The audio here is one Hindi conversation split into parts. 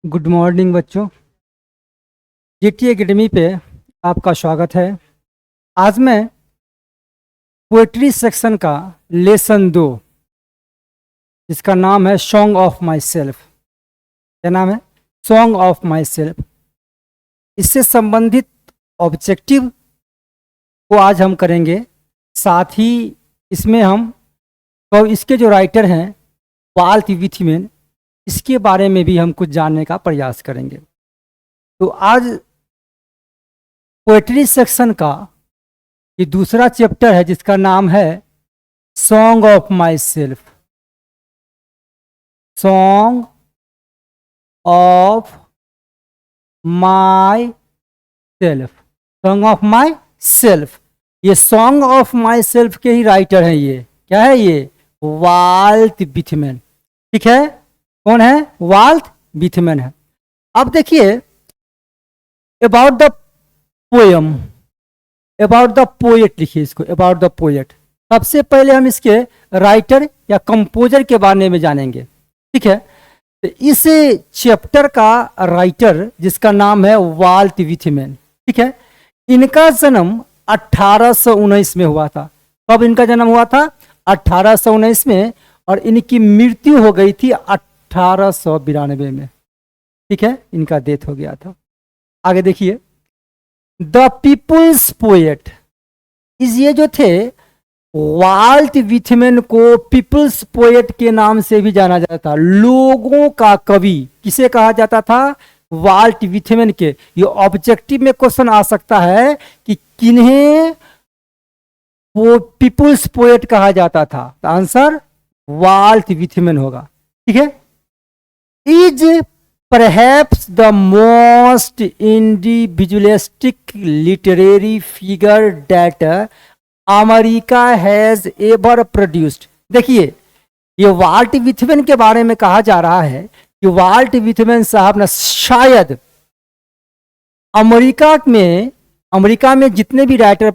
गुड मॉर्निंग बच्चों। जीटी एकेडमी पे आपका स्वागत है। आज मैं पोएट्री सेक्शन का लेसन 2 जिसका नाम है सॉन्ग ऑफ माई सेल्फ। क्या नाम है? सॉन्ग ऑफ माई सेल्फ। इससे संबंधित ऑब्जेक्टिव को आज हम करेंगे। साथ ही इसमें हम तो इसके जो राइटर हैं वाल्ट विथमैन, इसके बारे में भी हम कुछ जानने का प्रयास करेंगे। तो आज पोएट्री सेक्शन का ये दूसरा चैप्टर है जिसका नाम है सॉन्ग ऑफ माई सेल्फ। सॉन्ग ऑफ माई सेल्फ। सॉन्ग ऑफ माई सेल्फ। ये सॉन्ग ऑफ माई सेल्फ के ही राइटर हैं। ये क्या है? ये वाल्ट विथमैन। ठीक है, कौन है? वाल्ट विथमैन है। अब देखिए about the poem, about the poet लिखिए इसको, अबाउट द पोएट। सबसे पहले हम इसके राइटर या कंपोजर के बारे में जानेंगे। ठीक है, तो इस चैप्टर का राइटर जिसका नाम है वाल्ट विथमैन। ठीक है, इनका जन्म 1819 में हुआ था। कब इनका जन्म हुआ था? 1819 में। और इनकी मृत्यु हो गई थी 1892 में। ठीक है, इनका डेथ हो गया था। आगे देखिए, द पीपुल्स पोएट। इस ये जो थे वाल्ट विथमैन को पीपुल्स पोएट के नाम से भी जाना जाता था। लोगों का कवि किसे कहा जाता था? वाल्ट विथमैन के। ये ऑब्जेक्टिव में क्वेश्चन आ सकता है कि किन्हें वो पीपुल्स पोएट कहा जाता था। तो आंसर वाल्ट विथमैन होगा। ठीक है, is perhaps the most individualistic literary figure that America has ever produced। देखिए, ये वाल्ट विथमैन के बारे में कहा जा रहा है कि वाल्ट विथमैन साहब ने शायद अमेरिका में जितने भी राइटर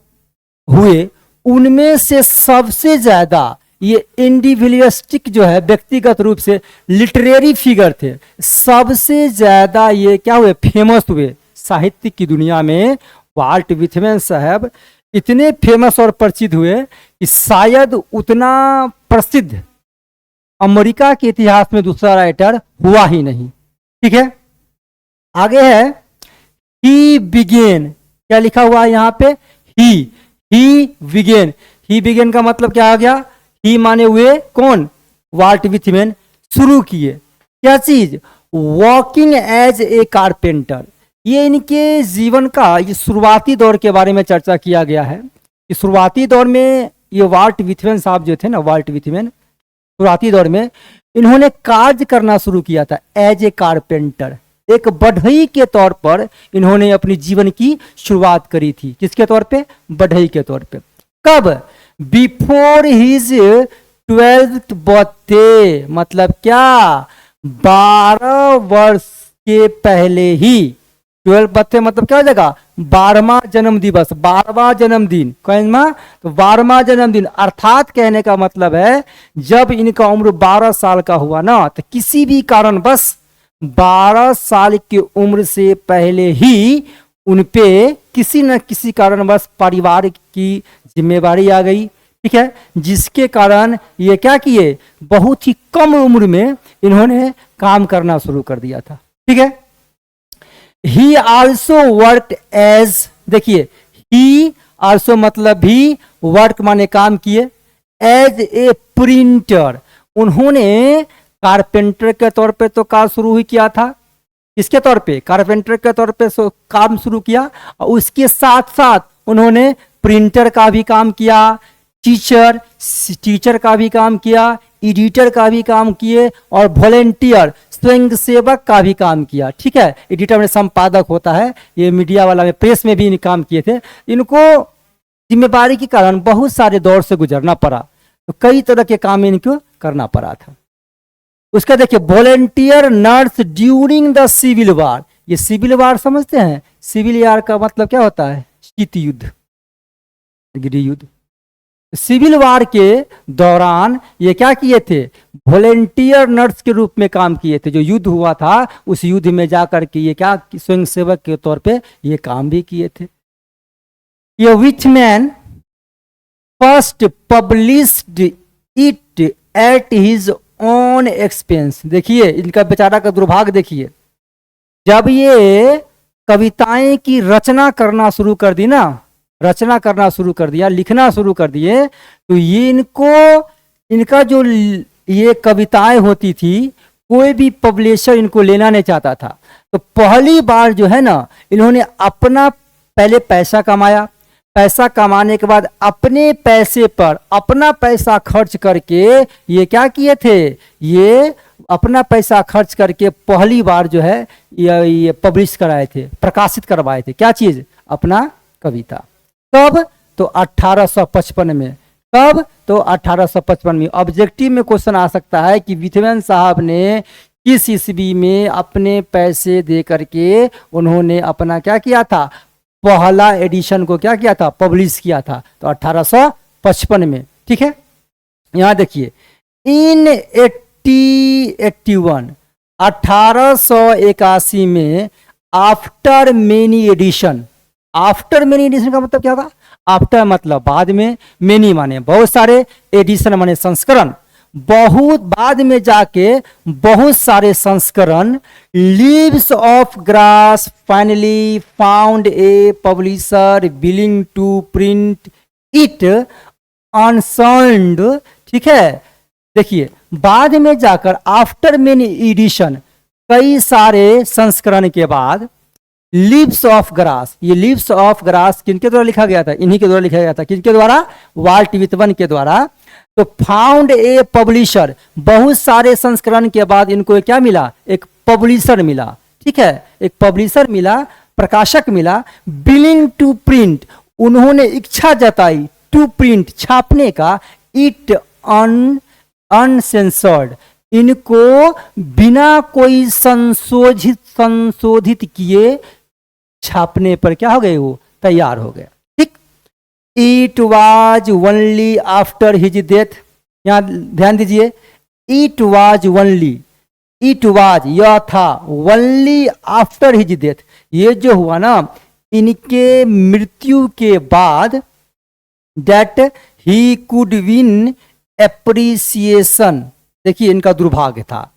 हुए उनमें से सबसे ज्यादा ये इंडिविजुअलिस्टिक जो है, व्यक्तिगत रूप से लिटरेरी फिगर थे, सबसे ज्यादा ये क्या हुए? फेमस हुए साहित्य की दुनिया में। वाल्ट विथमैन साहब इतने फेमस और परिचित हुए कि शायद उतना प्रसिद्ध अमेरिका के इतिहास में दूसरा राइटर हुआ ही नहीं। ठीक है, आगे है ही बिगेन। क्या लिखा हुआ है यहाँ पे? ही बिगेन। ही बिगेन का मतलब क्या आ गया? ही माने हुए कौन? Walt Whitman. शुरू किए क्या चीज? Working as a carpenter. ये इनके जीवन का ये शुरुआती दौर के बारे में चर्चा किया गया है कि शुरुआती दौर में ये वाल्ट विथमैन साहब जो थे ना, वाल्ट विथमैन शुरुआती दौर में इन्होंने कार्य करना शुरू किया था एज ए कारपेंटर। एक बढ़ई के तौर पर इन्होंने अपनी जीवन की शुरुआत करी थी। किसके तौर पे? बढ़ई के तौर पे। कब? Before his 12th birthday. मतलब क्या? 12 वर्ष के पहले ही। 12 बर्थडे मतलब क्या हो जाएगा? 12वां जन्म दिवस, 12वां जन्मदिन। कहना तो 12वां जन्मदिन, अर्थात कहने का मतलब है जब इनका उम्र 12 साल का हुआ ना, तो किसी भी कारण बस 12 साल की उम्र से पहले ही उनपे किसी न किसी कारणवश पारिवारिक की जिम्मेवारी आ गई। ठीक है, जिसके कारण ये क्या किए? बहुत ही कम उम्र में इन्होंने काम करना शुरू कर दिया था। ठीक है, ही आल्सो वर्क एज। देखिए, ही आल्सो मतलब भी, वर्क माने काम किए, एज ए प्रिंटर। उन्होंने कारपेंटर के तौर पे तो काम शुरू ही किया था। किसके तौर पे? कारपेंटर के तौर पे काम शुरू किया। और उसके साथ साथ उन्होंने प्रिंटर का भी काम किया, टीचर का भी काम किया, एडिटर का भी काम किए, और वॉलेंटियर स्वयंसेवक का भी काम किया। ठीक है, एडिटर में संपादक होता है, ये मीडिया वाला में, प्रेस में भी काम किए थे। इनको जिम्मेदारी के कारण बहुत सारे दौर से गुजरना पड़ा, तो कई तरह के काम इनको करना पड़ा था। उसका देखिए, volunteer nurse during the civil war. ये सिविल वार समझते हैं? सिविल वार का मतलब क्या होता है? शीत युद्ध, गृह युद्ध। सिविल वार के दौरान ये क्या किए थे, वॉलेंटियर नर्स के रूप में काम किए थे। जो युद्ध हुआ था उस युद्ध में जाकर के ये क्या स्वयं सेवक के तौर पे ये काम भी किए थे। ये Whitman first published it at his own expense. देखिए इनका बेचारा का दुर्भाग्य देखिए, जब ये कविताएं की रचना करना शुरू कर दी ना, रचना करना शुरू कर दिया, लिखना शुरू कर दिए, तो ये इनका जो ये कविताएं होती थी कोई भी पब्लिशर इनको लेना नहीं चाहता था। तो पहली बार जो है ना इन्होंने अपना पहले पैसा कमाया, पैसा कमाने के बाद अपने पैसे पर अपना पैसा खर्च करके ये क्या किए थे, ये अपना पैसा खर्च करके पहली बार जो है ये पब्लिश कराए थे, प्रकाशित करवाए थे। क्या चीज, अपना कविता। कब, तो 1855 में। कब, तो 1855 में। ऑब्जेक्टिव में क्वेश्चन आ सकता है कि विथमैन साहब ने किस ईस्वी में अपने पैसे दे करके उन्होंने अपना क्या किया था, पहला एडिशन को क्या किया था, पब्लिश किया था। तो 1855 में। ठीक है, यहां देखिए इन 1881 में after many edition. After many edition का मतलब क्या था, आफ्टर मतलब बाद में, मेनी माने बहुत सारे, एडिशन माने संस्करण, बहुत बाद में जाके बहुत सारे संस्करण। Leaves of grass finally found a publisher willing to print it unsigned. ठीक है, देखिए बाद में जाकर आफ्टर मेनी एडिशन, कई सारे संस्करण के बाद लीव्स ऑफ ग्रास, ये लीव्स ऑफ ग्रास किनके द्वारा लिखा गया था, इन्हीं के द्वारा लिखा गया था। किनके द्वारा, वाल्ट व्हिटमैन के द्वारा। तो फाउंड ए पब्लिशर, बहुत सारे संस्करण के बाद इनको क्या मिला, एक पब्लिशर मिला। ठीक है, एक पब्लिशर मिला, प्रकाशक मिला। विलिंग टू प्रिंट, उन्होंने इच्छा जताई, टू प्रिंट छापने का, इट अनसेंसर्ड, इनको बिना कोई संशोधित किए छापने पर क्या हो गए, वो तैयार हो गया। ठीक, it was only after his death, यहां ध्यान दीजिए, it was only, it was यह था, ओनली आफ्टर हिज डेथ, ये जो हुआ ना इनके मृत्यु के बाद, that he could win appreciation. देखिए इनका दुर्भाग्य था,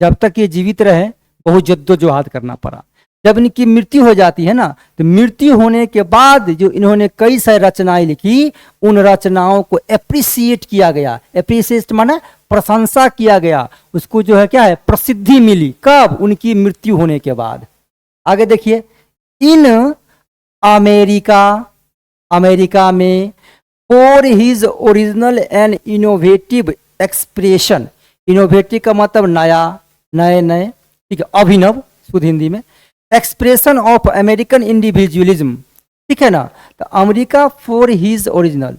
जब तक ये जीवित रहे बहुत जद्दोजहद करना पड़ा। जब इनकी मृत्यु हो जाती है ना, तो मृत्यु होने के बाद जो इन्होंने कई सारी रचनाएं लिखी, उन रचनाओं को एप्रिसिएट किया गया। एप्रिसिएट माने प्रशंसा किया गया, उसको जो है क्या है, प्रसिद्धि मिली। कब, उनकी मृत्यु होने के बाद। आगे देखिए, इन अमेरिका में for his original and innovative expression, innovative का मतलब नया, नए, ठीक है, अभिनव शुद्ध हिंदी में, एक्सप्रेशन ऑफ अमेरिकन इंडिविजुअलिज्म। ठीक है ना, तो America for his original,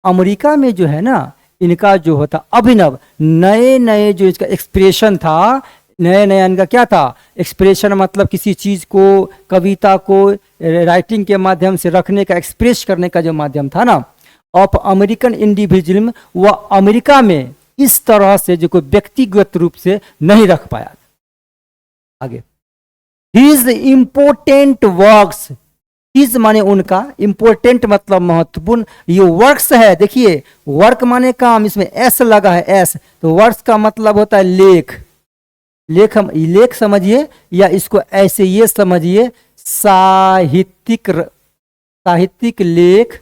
America में जो है ना इनका जो होता अभिनव, नए जो इसका एक्सप्रेशन था, नया इनका क्या था, एक्सप्रेशन मतलब किसी चीज को, कविता को राइटिंग के माध्यम से रखने का, एक्सप्रेस करने का जो माध्यम था ना, ऑफ अमेरिकन इंडिविजुअलिज्म, वह अमेरिका में इस तरह से जो कोई व्यक्तिगत रूप से नहीं रख पाया। आगे, हिज इंपोर्टेंट वर्क्स, हिज माने उनका, इंपोर्टेंट मतलब महत्वपूर्ण, ये वर्क्स है। देखिए वर्क माने काम, इसमें एस लगा है, एस, तो वर्क्स का मतलब होता है लेख। लेख समझिए, या इसको ऐसे ये समझिए, साहित्यिक लेख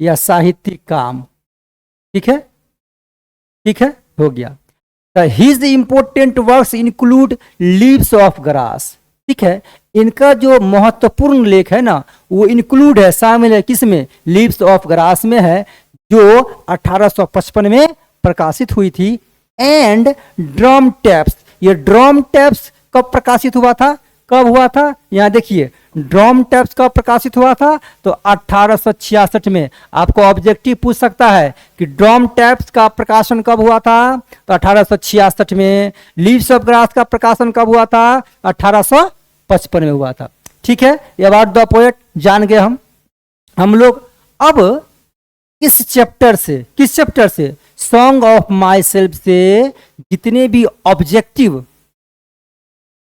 या साहित्यिक काम। ठीक है, हो गया। His important works include leaves of grass. ठीक है, इनका जो महत्वपूर्ण लेख है ना, वो इंक्लूड है, शामिल है, किसमें, लीव्स ऑफ ग्रास में है, जो 1855 में प्रकाशित हुई थी। एंड ड्रम टैप्स, ये ड्रम टैप्स कब प्रकाशित हुआ था, कब हुआ था, यहां देखिए ड्रम टैप्स कब प्रकाशित हुआ था, तो 1866 में। आपको ऑब्जेक्टिव पूछ सकता है कि ड्रम टैप्स का प्रकाशन कब हुआ था, तो 1866 में। लीव्स ऑफ ग्रास का प्रकाशन कब हुआ था, 1855 में हुआ था। ठीक है, ये अबाउट द पोएट जान गए हम लोग। अब किस चैप्टर से सॉन्ग ऑफ माई सेल्फ से जितने भी ऑब्जेक्टिव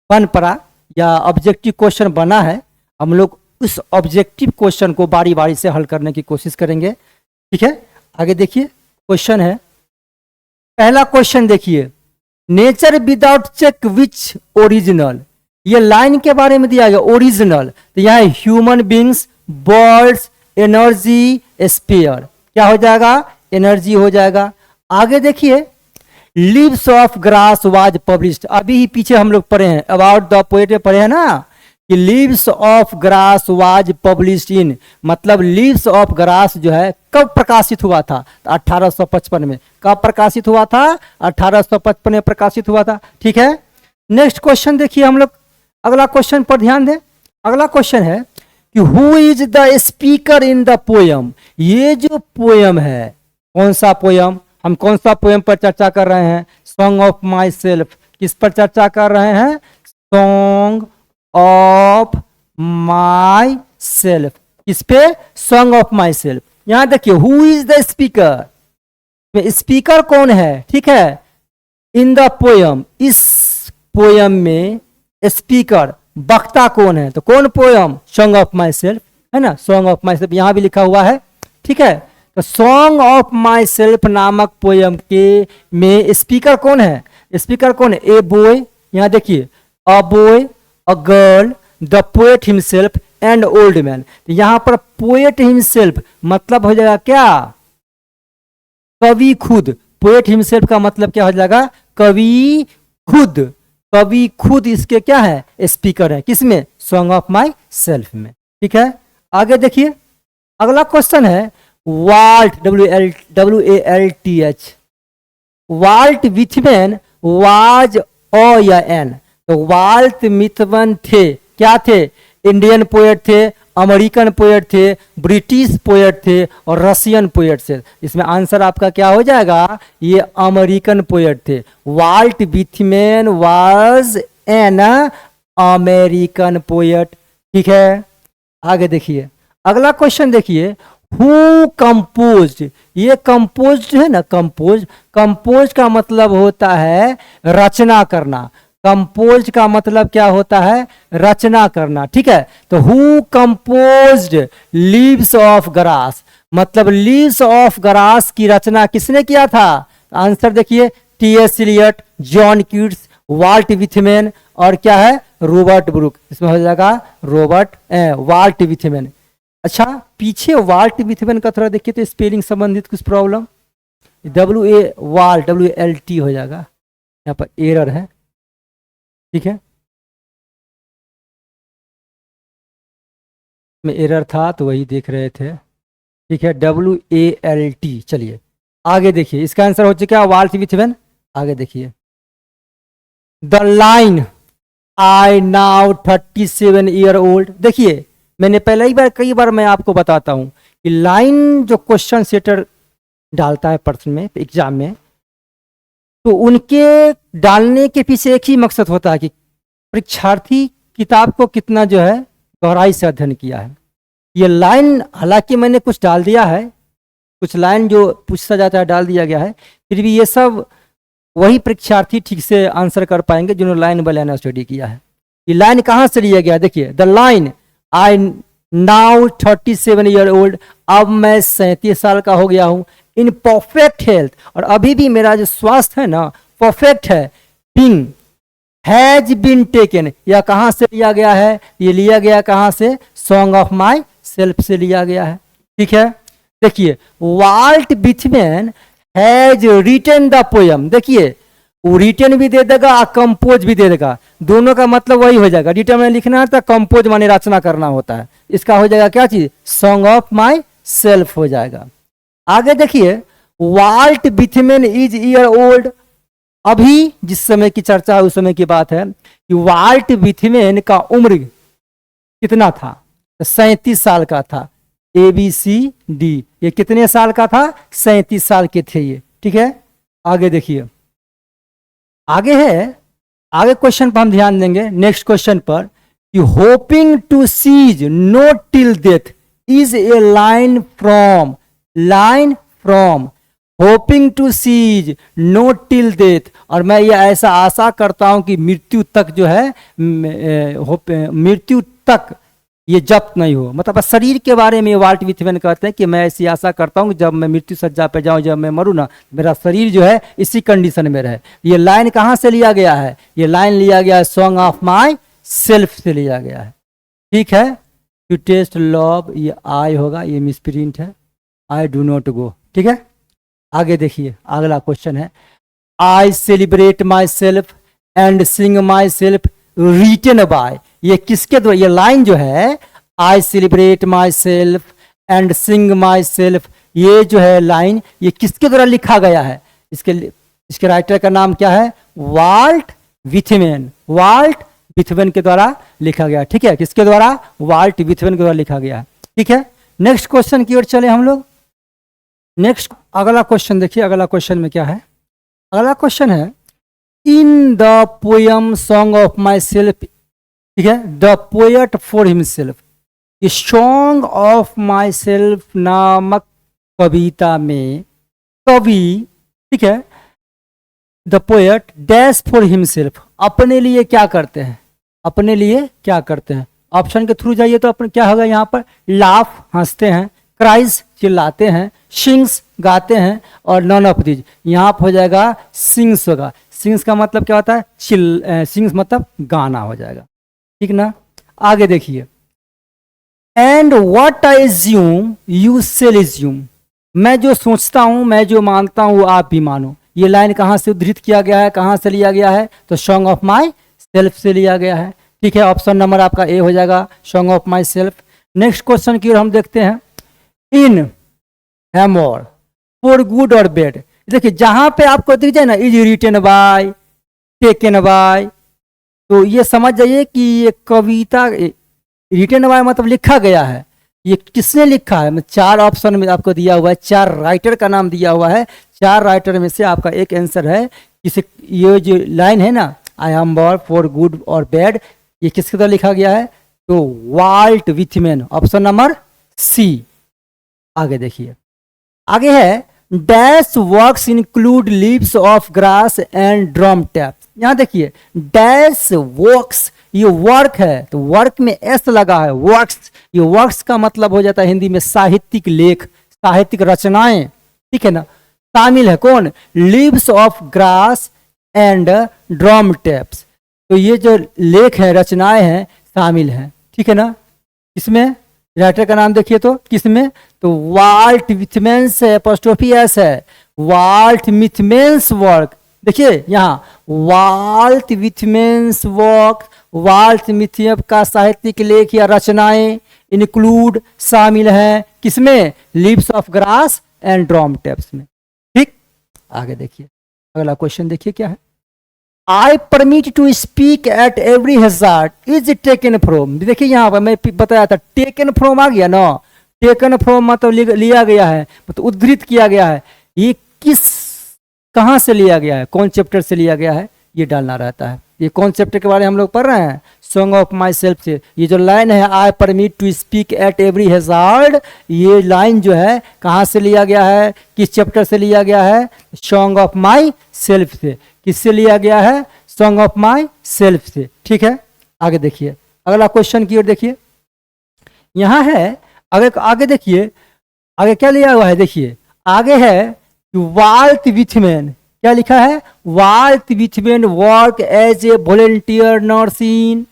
बन पड़ा या ऑब्जेक्टिव क्वेश्चन बना है, हम लोग उस ऑब्जेक्टिव क्वेश्चन को बारी बारी से हल करने की कोशिश करेंगे। ठीक है, आगे देखिए क्वेश्चन है, पहला क्वेश्चन देखिए, nature without check which original, ये लाइन के बारे में दिया गया ओरिजिनल, तो यहाँ human beings, birds, energy, spare, क्या हो जाएगा, एनर्जी हो जाएगा। आगे देखिए, leaves of grass was published, अभी ही पीछे हम लोग पढ़े हैं अबाउट द पोएट में पढ़े हैं ना कि leaves of grass was published in, मतलब लीव्स ऑफ ग्रास जो है कब प्रकाशित हुआ था, 1855 में। कब प्रकाशित हुआ था, 1855 में प्रकाशित हुआ था। ठीक है, नेक्स्ट क्वेश्चन देखिए हम लोग, अगला क्वेश्चन पर ध्यान दें। अगला क्वेश्चन है कि who is the speaker in the poem, ये जो पोयम है कौन सा पोयम, हम कौन सा पोयम पर चर्चा कर रहे हैं, सॉन्ग ऑफ माई सेल्फ, किस पर चर्चा कर रहे हैं, सॉन्ग ऑफ माई सेल्फ, किस पे, सॉन्ग ऑफ माई सेल्फ। यहां देखिए who is the speaker, speaker कौन है, ठीक है, इन द पोयम, इस पोयम में स्पीकर वक्ता कौन है, तो कौन पोयम, सॉन्ग ऑफ माई सेल्फ, है ना, सॉन्ग ऑफ माई सेल्फ यहां भी लिखा हुआ है। ठीक है, तो सॉन्ग ऑफ माई सेल्फ नामक पोयम के में स्पीकर कौन है, स्पीकर कौन है, ए बॉय, यहां देखिए a boy, a girl, the poet himself and old man. यहां पर पोएट हिमसेल्फ मतलब हो जाएगा क्या, कवि खुद, पोएट हिमसेल्फ का मतलब क्या हो जाएगा, कवि खुद, कवि खुद इसके क्या है, स्पीकर है, किसमें, सॉन्ग ऑफ माई सेल्फ में। ठीक है, आगे देखिए अगला क्वेश्चन है, volt, WALTH, volt Whitman was oh या एन, तो वाल्ट विथमैन थे, क्या थे, इंडियन पोएट थे, अमेरिकन पोएट थे, ब्रिटिश पोएट थे और रशियन पोएट थे। इसमें आंसर आपका क्या हो जाएगा, ये अमेरिकन पोएट थे। Walt Whitman was an American poet. ठीक है, आगे देखिए अगला क्वेश्चन देखिए, हु कंपोज्ड, ये कंपोज्ड है ना, कंपोज का मतलब होता है रचना करना, कंपोज का मतलब क्या होता है, रचना करना। ठीक है, तो who composed Leaves of Grass, मतलब लीव्स ऑफ ग्रास की रचना किसने किया था, आंसर देखिए T.S. Eliot, John Keats, Walt Whitman और क्या है, रॉबर्ट ब्रूक, इसमें हो जाएगा वाल्ट विथमैन। अच्छा, पीछे वाल्ट विथमैन का थोड़ा देखिए तो स्पेलिंग संबंधित कुछ प्रॉब्लम, WALT हो जाएगा, यहाँ पर एरर है। ठीक है, में एरर था तो वही देख रहे थे। ठीक है, WALT। चलिए आगे देखिए, इसका आंसर हो चुका है वाल्ट विथमैन। आगे देखिए, the line I now 37 year old, देखिए मैंने पहले ही बार कई बार मैं आपको बताता हूं कि लाइन जो क्वेश्चन सेटर डालता है प्रश्न में, एग्जाम में, तो उनके डालने के पीछे एक ही मकसद होता है कि परीक्षार्थी किताब को कितना जो है गहराई से अध्ययन किया है। ये लाइन हालांकि मैंने कुछ डाल दिया है, कुछ लाइन जो पूछा जाता है डाल दिया गया है, फिर भी ये सब वही परीक्षार्थी ठीक से आंसर कर पाएंगे जिन्होंने लाइन बाय लाइन स्टडी किया है। ये लाइन कहाँ से लिया गया, देखिए, the line I now 37 year old, अब मैं 37 साल का हो गया हूं, इन परफेक्ट हेल्थ, और अभी भी मेरा जो स्वास्थ्य है ना परफेक्ट है, बिंग हैज बीन टेकन, यह कहां से लिया गया है, ये लिया गया कहां से, सॉन्ग ऑफ माई सेल्फ से लिया गया है। ठीक है, देखिए Walt Whitman has written the poem, देखिए वो रिटन भी दे देगा और कंपोज भी दे देगा, दोनों का मतलब वही हो जाएगा। रिटन में लिखना है तो कंपोज माने रचना करना होता है, इसका हो जाएगा क्या चीज, सॉन्ग ऑफ माई सेल्फ हो जाएगा। आगे देखिए, वाल्ट विथमैन इज ईयर ओल्ड, अभी जिस समय की चर्चा है उस समय की बात है कि वाल्ट विथमैन का उम्र कितना था, 37 साल का था, ABCD, ये कितने साल का था, 37 साल के थे ये। ठीक है, आगे देखिए, आगे है, आगे क्वेश्चन पर हम ध्यान देंगे, नेक्स्ट क्वेश्चन पर, कि hoping to cease no till death is a line from line from hoping to cease not till death, और मैं ये ऐसा आशा करता हूं कि मृत्यु तक जो है मृत्यु तक ये जब्त नहीं हो। मतलब शरीर के बारे में वाल्ट विथमैन कहते हैं कि मैं ऐसी आशा करता हूं कि जब मैं मृत्यु सज्जा पे जाऊं, जब मैं मरूं ना, मेरा शरीर जो है इसी कंडीशन में रहे। ये लाइन कहां से लिया गया है? ये लाइन लिया गया है सॉन्ग ऑफ माई सेल्फ से लिया गया है। ठीक है, टू टेस्ट लव, ये आई होगा, ये मिसप्रिंट है, आई डू नॉट गो। ठीक है, आगे देखिए, अगला क्वेश्चन है I celebrate myself and sing myself written by, ये किसके द्वारा? ये लाइन जो है I celebrate myself and sing myself, ये जो है लाइन ये किसके द्वारा लिखा गया है? इसके राइटर का नाम क्या है? वाल्ट विथमैन। वाल्ट विथमैन के द्वारा लिखा गया। ठीक है, किसके द्वारा? वाल्ट विथमैन के द्वारा लिखा गया। ठीक है, नेक्स्ट क्वेश्चन की ओर चले हम लोग। नेक्स्ट अगला क्वेश्चन देखिए, अगला क्वेश्चन में क्या है? अगला क्वेश्चन है in the poem song of माई सेल्फ, ठीक है, the poet for himself, song of माई सेल्फ नामक कविता में कवि, ठीक है, the poet dash for himself, अपने लिए क्या करते हैं? अपने लिए क्या करते हैं? ऑप्शन के थ्रू जाइए तो अपन क्या होगा यहाँ पर? लाफ, हंसते हैं, क्राइज, चिल्लाते हैं, सिंग्स, गाते हैं, और नॉन ऑफ दीज, यहाँ पर हो जाएगा सिंग्स होगा। सिंग्स का मतलब क्या होता है? सिंग्स मतलब गाना हो जाएगा। ठीक ना, आगे देखिए, and what I assume you shell assume, मैं जो सोचता हूं, मैं जो मानता हूं, वो आप भी मानो। ये लाइन कहां से उद्धृत किया गया है, कहां से लिया गया है? तो सॉन्ग ऑफ माई सेल्फ से लिया गया है। ठीक है, ऑप्शन नंबर आपका ए हो जाएगा, सॉन्ग ऑफ माई सेल्फ। नेक्स्ट क्वेश्चन की ओर हम देखते हैं, इन हैमोर फॉर गुड और बैड, देखिए जहां पे आपको दिख जाए ना is written by, taken by, तो ये समझ जाइए कि ये कविता रिटन बाय मतलब लिखा गया है। ये किसने लिखा है? चार ऑप्शन में आपको दिया हुआ है, चार राइटर का नाम दिया हुआ है, चार राइटर में से आपका एक आंसर है। किसी ये जो लाइन है ना, I am born for good और बैड, ये किसके द्वारा लिखा गया है? तो वाल्ट विथमैन, ऑप्शन नंबर सी। आगे देखिए, आगे है dash works include leaves of Grass and Drum taps. यहां देखिए डैश वर्क्स, ये वर्क है तो वर्क में एस लगा है, वर्क्स, ये वर्क्स का मतलब हो जाता है हिंदी में साहित्यिक लेख, साहित्यिक रचनाएं। ठीक है ना, शामिल है कौन? Leaves of Grass and Drum taps, तो ये जो लेख है, रचनाएं हैं, शामिल हैं। ठीक है ना, इसमें राइटर का नाम देखिए तो किसमें? तो वाल्ट विथमैन्स है, एपोस्ट्रोफी एस है, वाल्ट विथमैन्स वर्क। देखिए यहाँ Walt Whitman's work, Walt Whitman का साहित्यिक लेख या रचनाएं इंक्लूड, शामिल है किसमें? Leaves of Grass and Drum Taps में। ठीक, आगे देखिए, अगला क्वेश्चन देखिए क्या है, I permit to speak at every hazard is taken from. देखिए यहाँ पर मैं बताया था, टेकन फ्रॉम आ गया ना, टेकन फ्रॉम मतलब लिया गया है, मतलब उद्धृत किया गया है। ये किस, कहाँ से लिया गया है, कौन चैप्टर से लिया गया है, ये डालना रहता है। ये कौन चैप्टर के बारे में हम लोग पढ़ रहे हैं? सॉन्ग ऑफ माई सेल्फ से। ये जो लाइन है I permit to speak at every hazard, ये लाइन जो है कहाँ से लिया गया है, किस चैप्टर से लिया गया है? सॉन्ग ऑफ माई सेल्फ से। किससे लिया गया है? सॉन्ग ऑफ माई सेल्फ से। ठीक है, आगे देखिए, अगला क्वेश्चन की ओर देखिए, यहां है आगे देखिए, आगे क्या लिया हुआ है? देखिए आगे है वाल्ट विथमैन, क्या लिखा है? Walt Whitman work as a volunteer nurse in,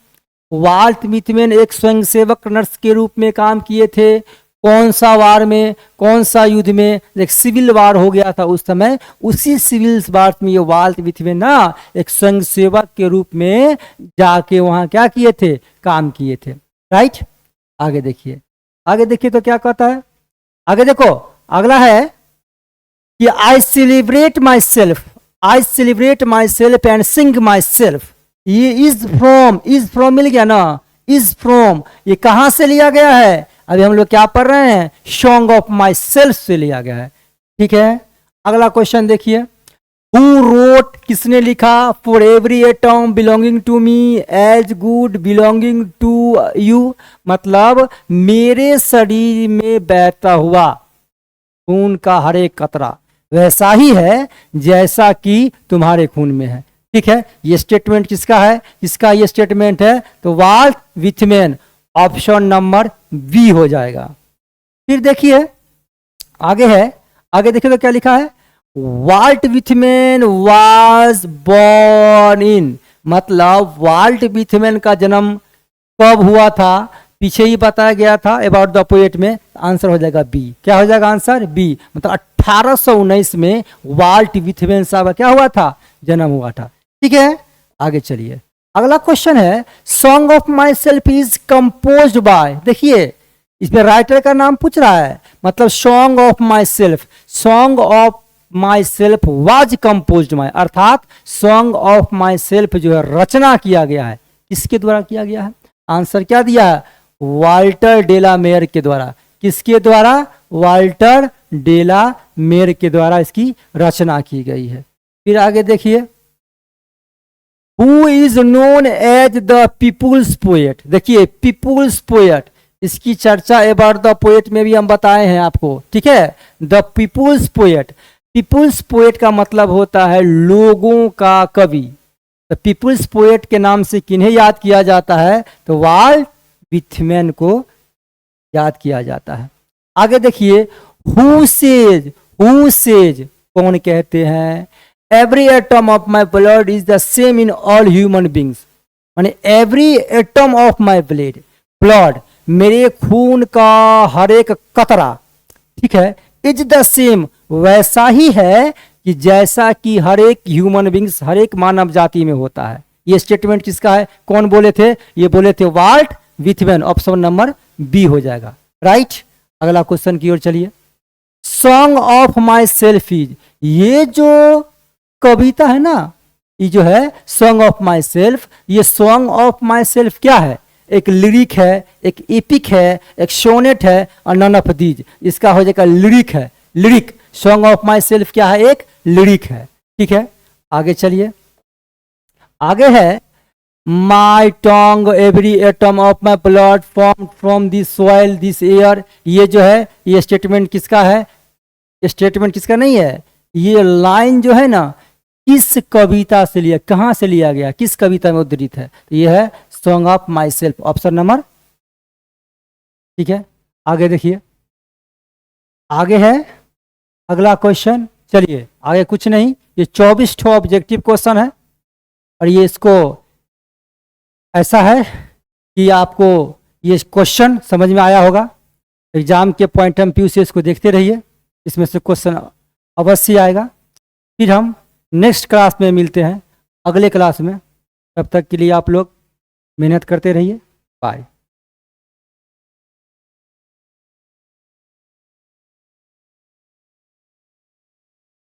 Walt Whitman एक स्वयंसेवक नर्स के रूप में काम किए थे। कौन सा वार में, कौन सा युद्ध में? एक सिविल वार हो गया था उस समय, उसी सिविल वार में ये वाल्ट विथमैन ना एक स्वयंसेवक के रूप में जाके वहां क्या किए थे? काम किए थे। राइट, आगे देखिए, आगे देखिए तो क्या कहता है? आगे देखो, अगला है कि आई celebrate my self, I celebrate myself and sing myself. ये इज फ्रॉम मिल गया ना, इज फ्रॉम ये कहां से लिया गया है? अभी हम लोग क्या पढ़ रहे हैं? सॉन्ग ऑफ माई सेल्फ से लिया गया है। ठीक है, अगला क्वेश्चन देखिए, हु रोट, किसने लिखा? For every atom belonging to me as good belonging to you, मतलब मेरे शरीर में बहता हुआ खून का हर एक कतरा वैसा ही है जैसा कि तुम्हारे खून में है। ठीक है, ये स्टेटमेंट किसका है? इसका ये स्टेटमेंट है, तो वाल्ट विथमैन ऑप्शन नंबर बी हो जाएगा। फिर देखिए आगे है, आगे देखिए तो क्या लिखा है, Walt Whitman was born in, मतलब वाल्ट विथमैन का जन्म कब हुआ था? पीछे ही बताया गया था अबाउट द पोएट में, आंसर हो जाएगा बी। क्या हो जाएगा आंसर? बी। मतलब 1819 में वाल्ट विथमैन साहब का क्या हुआ था? जन्म हुआ था। ठीक है, आगे चलिए। अगला क्वेश्चन है, सॉन्ग ऑफ माई सेल्फ इज कंपोज्ड बाय, देखिए इसमें राइटर का नाम पूछ रहा है, मतलब सॉन्ग ऑफ माई सेल्फ, सॉन्ग ऑफ माई सेल्फ वाज कंपोज्ड बाय, अर्थात सॉन्ग ऑफ माई सेल्फ जो है रचना किया गया है, किसके द्वारा किया गया है? आंसर क्या दिया है? वाल्टर डेला मेयर के द्वारा। किसके द्वारा? वाल्टर डेला मेयर के द्वारा इसकी रचना की गई है। फिर आगे देखिए, who is known as the people's poet, देखिए पीपुल्स पोएट, इसकी चर्चा अबाउट द पोएट में भी हम बताए हैं आपको। ठीक है, the people's poet, people's poet का मतलब होता है लोगों का कवि। तो पीपुल्स पोएट के नाम से किन्हें याद किया जाता है? तो वाल्ट विथमैन को याद किया जाता है। आगे देखिए, हु सेज, हु सेज कौन कहते हैं? Every atom of my blood is the same in all human beings, माने every atom of my blood, मेरे खून का हर एक कतरा, ठीक है, इज द सेम, वैसा ही है कि जैसा कि हर एक ह्यूमन बींग्स, हर एक मानव जाति में होता है। ये स्टेटमेंट किसका है? कौन बोले थे? ये बोले थे वाल्ट विथमैन, ऑप्शन नंबर बी हो जाएगा। राइट, अगला क्वेश्चन की ओर चलिए। सॉन्ग ऑफ माई सेल्फ इज, ये जो कविता है ना, ये जो है सॉन्ग ऑफ माई सेल्फ, ये सॉन्ग ऑफ माई सेल्फ क्या है? एक लिरिक है, एक एपिक है, एक सोनेट है, और नन ऑफ दीज, इसका हो जाएगा लिरिक है। लिरिक, सॉन्ग ऑफ माई सेल्फ क्या है? एक लिरिक है। ठीक है, आगे चलिए। आगे है, my tongue every atom of my blood from this soil this air, ये जो है ये स्टेटमेंट किसका है? ये स्टेटमेंट किसका नहीं है, ये लाइन जो है ना किस कविता से लिया, कहां से लिया गया, किस कविता में उद्धृत है? तो ये है सॉन्ग ऑफ माई सेल्फ, ऑप्शन नंबर। ठीक है, आगे देखिए, आगे है अगला क्वेश्चन। चलिए आगे कुछ नहीं, ये 24 ठो ऑब्जेक्टिव क्वेश्चन है, और ये इसको ऐसा है कि आपको ये क्वेश्चन समझ में आया होगा। एग्जाम के पॉइंट ऑफ व्यू से इसको देखते रहिए, इसमें से क्वेश्चन अवश्य आएगा। फिर हम नेक्स्ट क्लास में मिलते हैं, अगले क्लास में। तब तक के लिए आप लोग मेहनत करते रहिए। बाय।